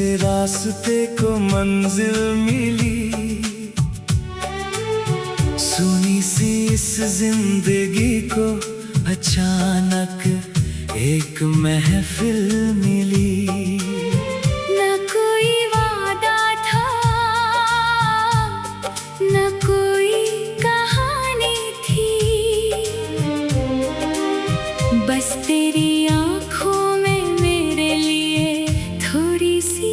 से रास्ते को मंजिल मिली, सुनी सी इस जिंदगी को अचानक एक महफिल मिली। न कोई वादा था, न कोई कहानी थी, बस तेरी आंखों में मेरे लिए थोड़ी सी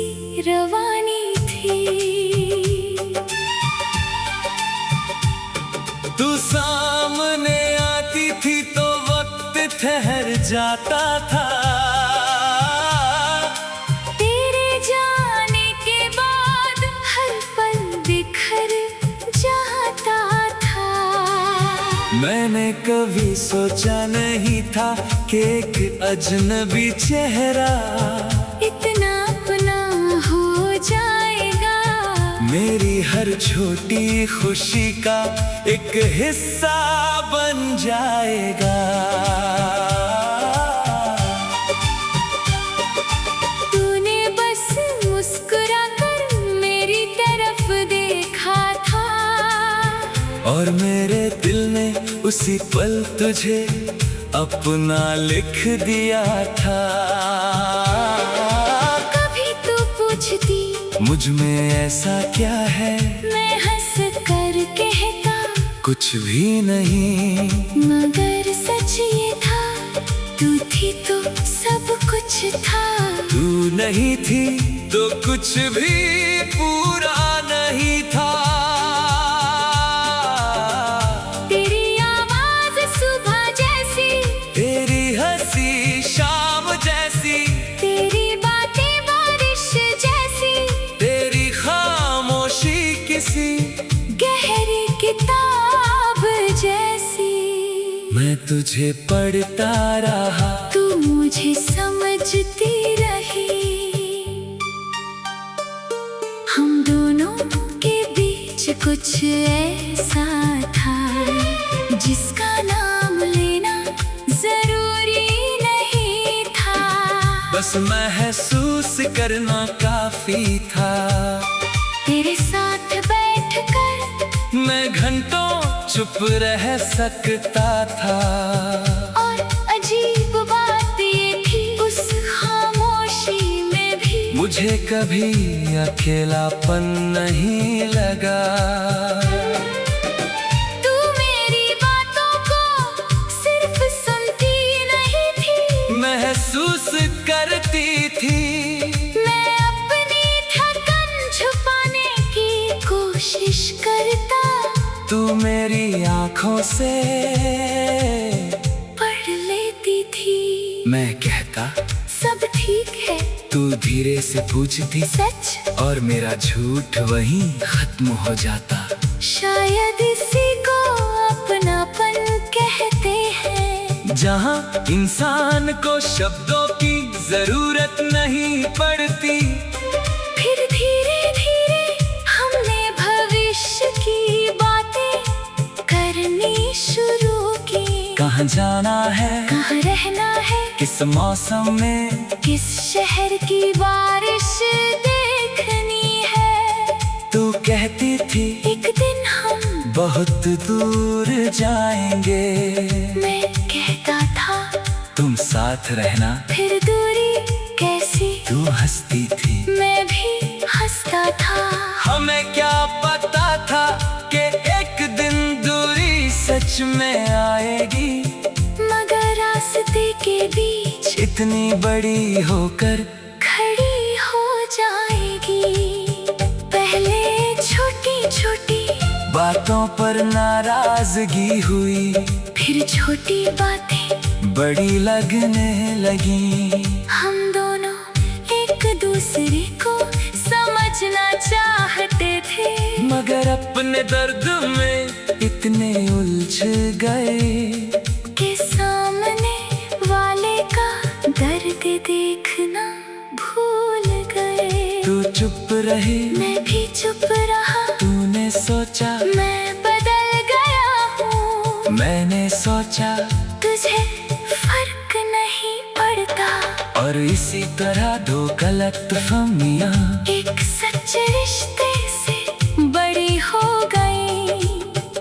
रवानी थी। तू सामने आती थी तो वक्त ठहर जाता था, तेरे जाने के बाद हर पल बिखर जाता था। मैंने कभी सोचा नहीं था कि एक अजनबी चेहरा इतना अपना हो जाएगा, मेरी हर छोटी खुशी का एक हिस्सा बन जाएगा। तूने बस मुस्कुराकर मेरी तरफ देखा था, और मेरे दिल ने उसी पल तुझे अपना लिख दिया था। कभी तू पूछती मुझ में ऐसा क्या है, मैं हंस कर कहता कुछ भी नहीं, मगर सच ये था, तू थी तो सब कुछ था। तू नहीं थी तो कुछ भी पूरा नहीं था। तेरी आवाज सुबह जैसी, तेरी हंसी शाम जैसी, तेरी बातें बारिश जैसी, तेरी खामोशी किसी गहरी किताब जैसी। मैं तुझे पढ़ता रहा, तू मुझे समझती रही, हम दोनों के बीच कुछ ऐसा था जिसका नाम लेना जरूरी नहीं था। बस महसूस करना काफी था। तेरे साथ बैठकर मैं घंटों चुप रह सकता था, और अजीब बात ये थी उस खामोशी में भी मुझे कभी अकेलापन नहीं लगा। तू मेरी बातों को सिर्फ सुनती नहीं थी, महसूस करती थी। मैं अपनी थकन छुपाने की कोशिश करता, तू मेरी आंखों से पढ़ लेती थी। मैं कहता सब ठीक है, तू धीरे से पूछती, सच और मेरा झूठ वहीं खत्म हो जाता। शायद इसी को अपनापन कहते हैं, जहाँ इंसान को शब्दों की जरूरत नहीं पड़ती। फिर धीरे धीरे हमने भविष्य की बातें करनी शुरू की। कहाँ जाना है, कहाँ रहना है, किस मौसम में, किस शहर की बारिश देखनी है। तू कहती थी एक दिन हम बहुत दूर जाएंगे, मैं कहता था तुम साथ रहना। फिर दूरी कैसी, तू हंसती थी, मैं भी हंसता था। हमें क्या पता था कि एक दिन दूरी सच में आएगी, मगर रास्ते के बीच इतनी बड़ी होकर खड़ी हो जाएगी। पहले छोटी छोटी बातों पर नाराजगी हुई, फिर छोटी बातें बड़ी लगने लगी। हम दोनों एक दूसरे को समझना चाहते थे, मगर अपने दर्द में इतने उलझ गए कि सामने वाले का दर्द देखना भूल गए। तू चुप रही, मैं भी चुप रहा, तूने सोचा मैं बदल गया हूँ, मैंने सोचा तुझे फर्क नहीं पड़ता। और इसी तरह 2 कल गलत फहमियां एक सच्चे रिश्ते से बड़ी हो गई।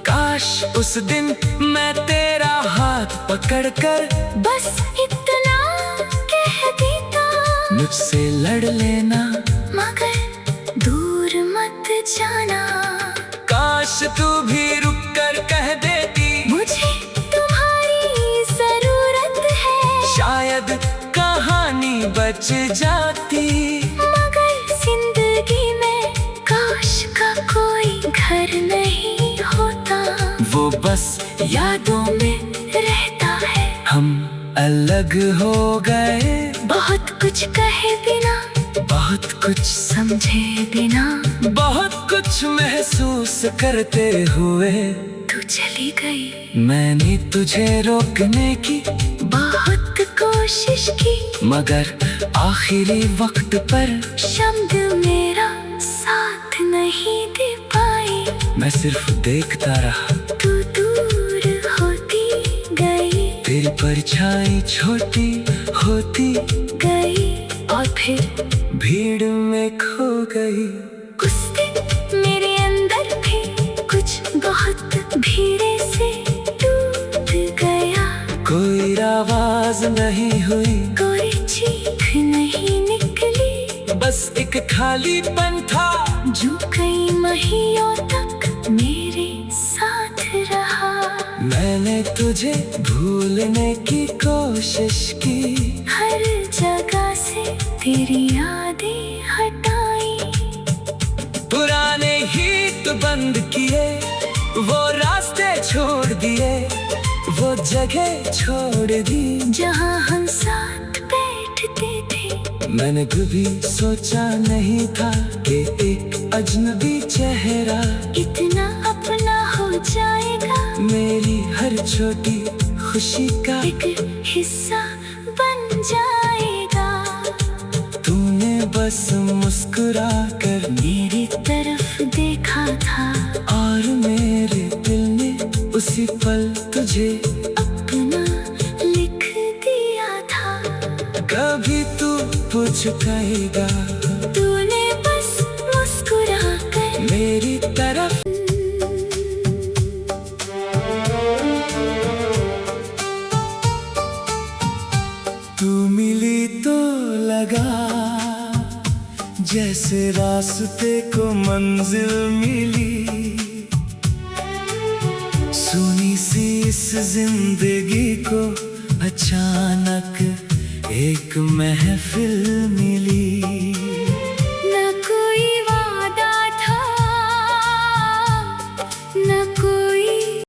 काश उस दिन मैं तेरा हाथ पकड़कर बस इतना कह देता, मुझसे लड़ लेना मगर दूर मत जाना। काश तू भी रुक कर कह देती मुझे तुम्हारी जरूरत है, शायद कहानी बच जाती। मगर जिंदगी में काश का कोई घर नहीं होता। वो बस यादों में रहता है। हम अलग हो गए, बहुत कुछ कहे बिना, बहुत कुछ समझे बिना, बहुत कुछ महसूस करते हुए तू चली गई। मैंने तुझे रोकने की बहुत कोशिश की, मगर आखिरी वक्त पर शब्द मेरा साथ नहीं दे पाई। मैं सिर्फ देखता रहा, तू दूर होती गई, तेरी परछाई छोटी होती गई और फिर भीड़ में खो गई। उस दिन मेरे अंदर भी कुछ बहुत धीरे से टूट गया। कोई आवाज नहीं हुई, कोई चीख नहीं निकली, बस एक खालीपन था जो कई महीनों तक मेरे साथ रहा। मैंने तुझे भूलने की कोशिश की, हर जगह से तेरी यादें हटाई। पुराने गीत बंद किए, वो रास्ते छोड़ दिए, वो जगह छोड़ दी जहाँ हम साथ बैठते थे। मैंने कभी सोचा नहीं था कि एक अजनबी चेहरा इतना अपना हो जाएगा, मेरी हर छोटी खुशी का एक हिस्सा बन जाएगा। तूने बस मुस्कुरा कर मेरी तरफ देखा था और मेरे दिल ने उसी पल तुझे अपना लिख दिया था। कभी तू पूछ कहेगा तूने बस मुस्कुरा कर मेरी तरफ। तू मिली तो लगा जैसे रास्ते को मंजिल मिली, सुनी सी इस जिंदगी को अचानक एक महफिल मिली।